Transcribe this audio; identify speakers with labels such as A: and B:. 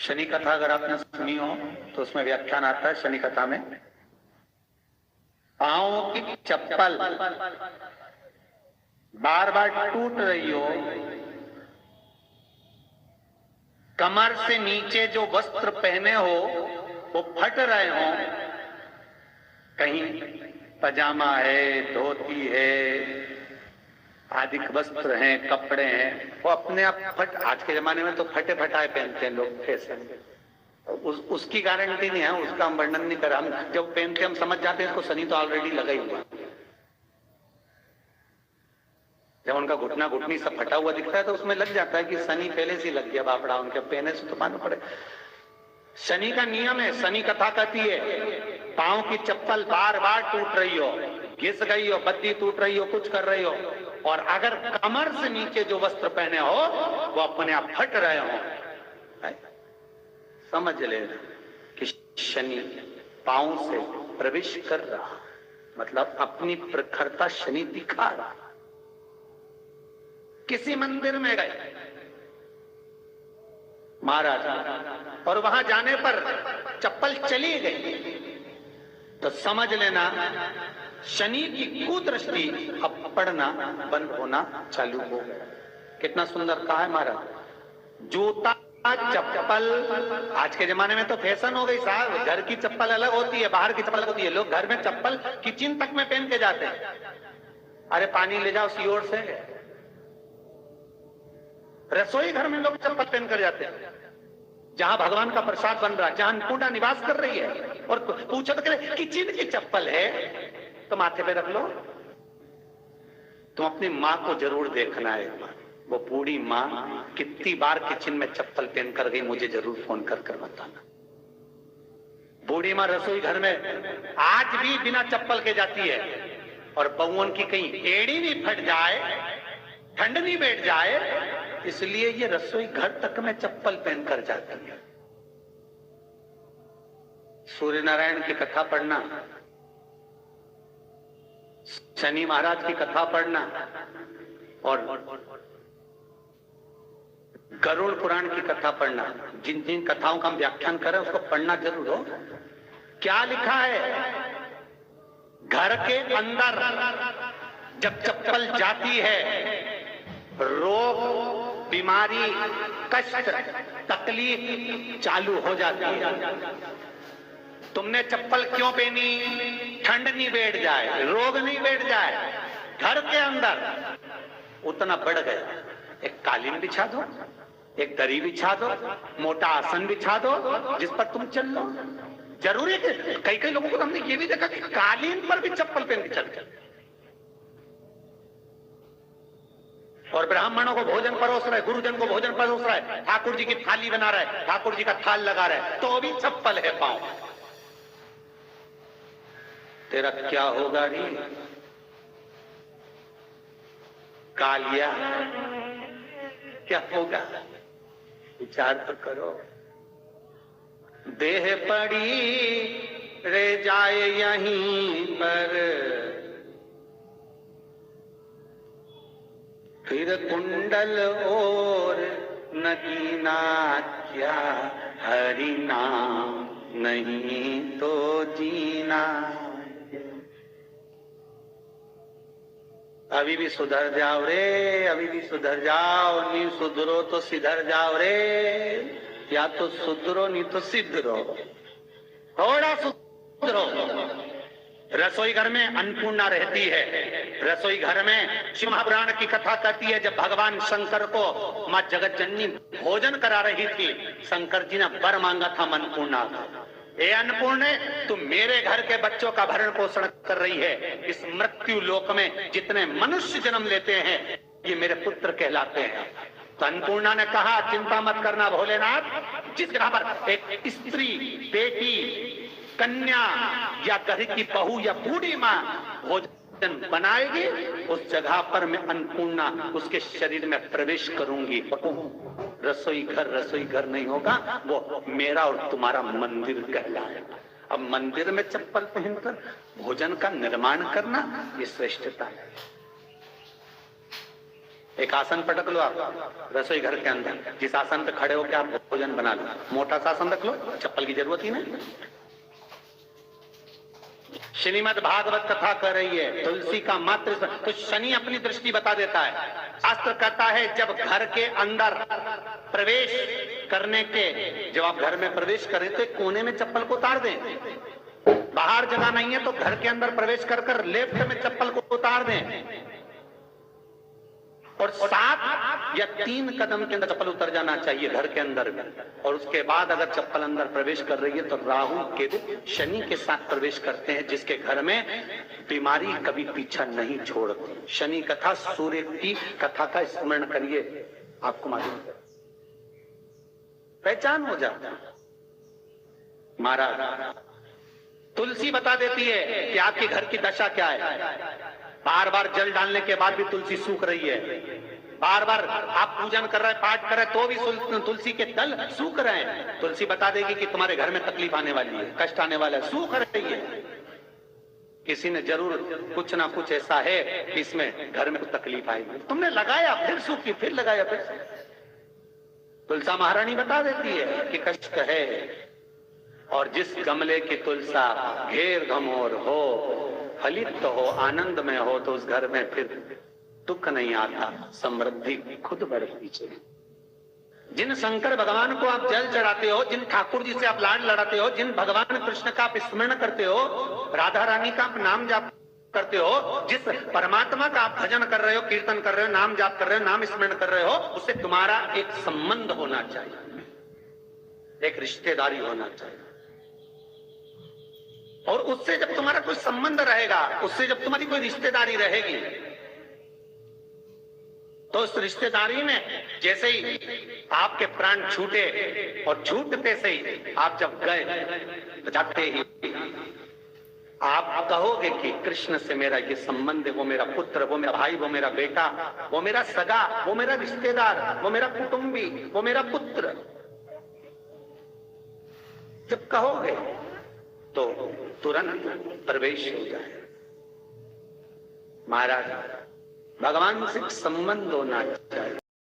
A: शनि कथा अगर आपने सुनी हो तो उसमें व्याख्यान आता है शनि कथा में, पांव की चप्पल बार बार टूट रही हो, कमर से नीचे जो वस्त्र पहने हो वो फट रहे हो, कहीं पजामा है, धोती है, आदि वस्त्र हैं, कपड़े हैं, वो अपने आप फट। आज के जमाने में तो फटे फटाए पहनते हैं लोग, फैशन। उसकी गारंटी नहीं है, उसका हम वर्णन नहीं कर रहे। हम जब पहनते हम समझ जाते हैं इसको शनि तो ऑलरेडी लगा ही हुआ। जब उनका घुटना घुटनी सब फटा हुआ दिखता है तो उसमें लग जाता है कि शनि पहले से लग गया बापड़ा, उनके पहने से तो मालूम पड़े। शनि का नियम है, शनि कथा कहती है पांव की चप्पल बार बार टूट रही हो, घिस गई हो, बद्दी टूट रही हो, कुछ कर रही हो, और अगर कमर से नीचे जो वस्त्र पहने हो वो अपने आप फट रहे हो, समझ लेना कि शनि पांव से प्रवेश कर रहा, मतलब अपनी प्रखरता शनि दिखा रहा। किसी मंदिर में गए महाराज और वहां जाने पर चप्पल चली गई तो समझ लेना शनि की कुदृष्टि अब पड़ना बंद होना चालू हो गया। कितना सुंदर कहा है महाराज। जूता चप्पल आज के जमाने में तो फैशन हो गई साहब, घर की चप्पल अलग होती है, बाहर की चप्पल अलग होती है। लोग घर में चप्पल किचन तक में पहन के जाते हैं। अरे पानी ले जाओ सीओर से, रसोई घर में लोग चप्पल पहन कर जाते हैं। जहां भगवान का प्रसाद बन रहा है, जहां अन्नपूर्णा निवास कर रही है, और पूछो तो करे किचन की चप्पल है तो माथे पे रख लो। तुम अपनी माँ को जरूर देखना है एक बार, वो बूढ़ी माँ कितनी बार किचन में चप्पल पहन कर गई, मुझे जरूर फोन कर कर बताना। बूढ़ी माँ रसोई घर में आज भी बिना चप्पल के जाती है, और बहुओं की कहीं एड़ी नहीं फट जाए, ठंड नहीं बैठ जाए, इसलिए ये रसोई घर तक में चप्पल पहन कर जाती है। सूर्य नारायण की कथा पढ़ना, शनि महाराज की कथा पढ़ना, और गरुड़ पुराण की कथा पढ़ना। जिन जिन कथाओं का हम व्याख्यान करें उसको पढ़ना जरूर हो। क्या लिखा है? घर के अंदर जब चप्पल जाती है, रोग, बीमारी, कष्ट, तकलीफ चालू हो जाती है। तुमने चप्पल क्यों पहनी? ठंड नहीं बैठ जाए, रोग नहीं बैठ जाए। घर के अंदर उतना बढ़ गया, एक कालीन बिछा दो, एक दरी बिछा दो, मोटा आसन बिछा दो, जिस पर तुम चल लो। जरूरी है। कई कई लोगों को हमने ये भी देखा कि कालीन पर भी चप्पल पहन के चलते, और ब्राह्मणों को भोजन परोस रहे, गुरुजन को भोजन परोस रहा है, ठाकुर जी की थाली बना रहा है, ठाकुर जी का थाल लगा रहा है, तो भी चप्पल है पांव। तेरा क्या होगा रे कालिया, क्या होगा? विचार तो करो। देह पड़ी रह जाए यहीं पर, फिर कुंडल और नगीना क्या, हरि नाम नहीं तो जीना। अभी भी सुधर जाओ रे, अभी भी सुधर जाओ, नहीं सुधरो तो सिधर जाओ रे। या तो सुधरो नहीं तो सिद्धरो, थोड़ा सुधरो। रसोई घर में अन्नपूर्णा रहती है। रसोई घर में शिव महापुराण की कथा कहती है, जब भगवान शंकर को मां जगत जननी भोजन करा रही थी, शंकर जी ने वर मांगा था अन्नपूर्णा का। ए अन्नपूर्णे, तुम मेरे घर के बच्चों का भरण पोषण कर रही है। इस मृत्यु लोक में जितने मनुष्य जन्म लेते हैं ये मेरे पुत्र कहलाते हैं। तो अन्नपूर्णा ने कहा, चिंता मत करना भोलेनाथ, जिस जगह पर एक स्त्री, बेटी, कन्या या घर की बहू या बूढ़ी माँ भोजन बनाएगी, उस जगह पर मैं अन्नपूर्णा उसके शरीर में प्रवेश करूंगी। रसोई घर नहीं होगा, वो मेरा और तुम्हारा मंदिर कहलाएगा। अब मंदिर में चप्पल पहनकर भोजन का निर्माण करना ये श्रेष्ठता है। एक आसन पटक लो आप रसोई घर के अंदर, जिस आसन पे खड़े होकर आप भोजन बना लो, मोटा सा आसन रख लो, चप्पल की जरूरत ही नहीं। श्रीमद् भागवत कथा कर रही है, तुलसी का मात्र तो शनि अपनी दृष्टि बता देता है। शास्त्र कहता है जब घर के अंदर प्रवेश करने के, जब आप घर में प्रवेश करें तो कोने में चप्पल को उतार दें। बाहर जगह नहीं है तो घर के अंदर प्रवेश कर कर लेफ्ट में चप्पल को उतार दें, और 7 या 3 कदम के अंदर चप्पल उतर जाना चाहिए घर के अंदर में। और उसके बाद अगर चप्पल अंदर प्रवेश कर रही है तो राहु केतु शनि के साथ प्रवेश करते हैं, जिसके घर में बीमारी कभी पीछा नहीं छोड़ती। शनि कथा, सूर्य की कथा का स्मरण करिए, आपको मालूम पहचान हो जाता है। महाराज तुलसी बता देती है कि आपके घर की दशा क्या है। बार बार जल डालने के बाद भी तुलसी सूख रही है, बार बार आप पूजन कर रहे हैं, पाठ कर रहे हैं, तो भी तुलसी के दल सूख रहे हैं। तुलसी बता देगी कि तुम्हारे घर में तकलीफ आने वाली है, कष्ट आने वाला है, सूख रही है। किसी ने जरूर कुछ ना कुछ ऐसा है कि इसमें घर में कुछ तकलीफ आएगी, तुमने लगाया फिर सूखी, फिर लगाया फिर। तुलसा महारानी बता देती है कि कष्ट है। और जिस गमले की तुलसा घेर घमोर हो, फलित हो, आनंद में हो, तो उस घर में फिर दुख नहीं आता, समृद्धि खुद बढ़ती चली। जिन शंकर भगवान को आप जल चढ़ाते हो, जिन ठाकुर जी से आप लाड लड़ाते हो, जिन भगवान कृष्ण का आप स्मरण करते हो, राधा रानी का आप नाम जाप करते हो, जिस परमात्मा का आप भजन कर रहे हो, कीर्तन कर रहे हो, नाम जाप कर रहे हो, नाम स्मरण कर रहे हो, उससे तुम्हारा एक संबंध होना चाहिए, एक रिश्तेदारी होना चाहिए। और उससे जब तुम्हारा कोई संबंध रहेगा, उससे जब तुम्हारी कोई रिश्तेदारी रहेगी, तो उस रिश्तेदारी में जैसे ही आपके प्राण छूटे, और छूटते से ही आप जब गए, तो जाते ही आप कहोगे कि कृष्ण से मेरा ये संबंध है, वो मेरा पुत्र, वो मेरा भाई, वो मेरा बेटा, वो मेरा सगा, वो मेरा रिश्तेदार, वो मेरा कुटुंबी, वो मेरा पुत्र। जब कहोगे तो तुरंत प्रवेश हो जाए। महाराज भगवान से संबंध होना चाहिए।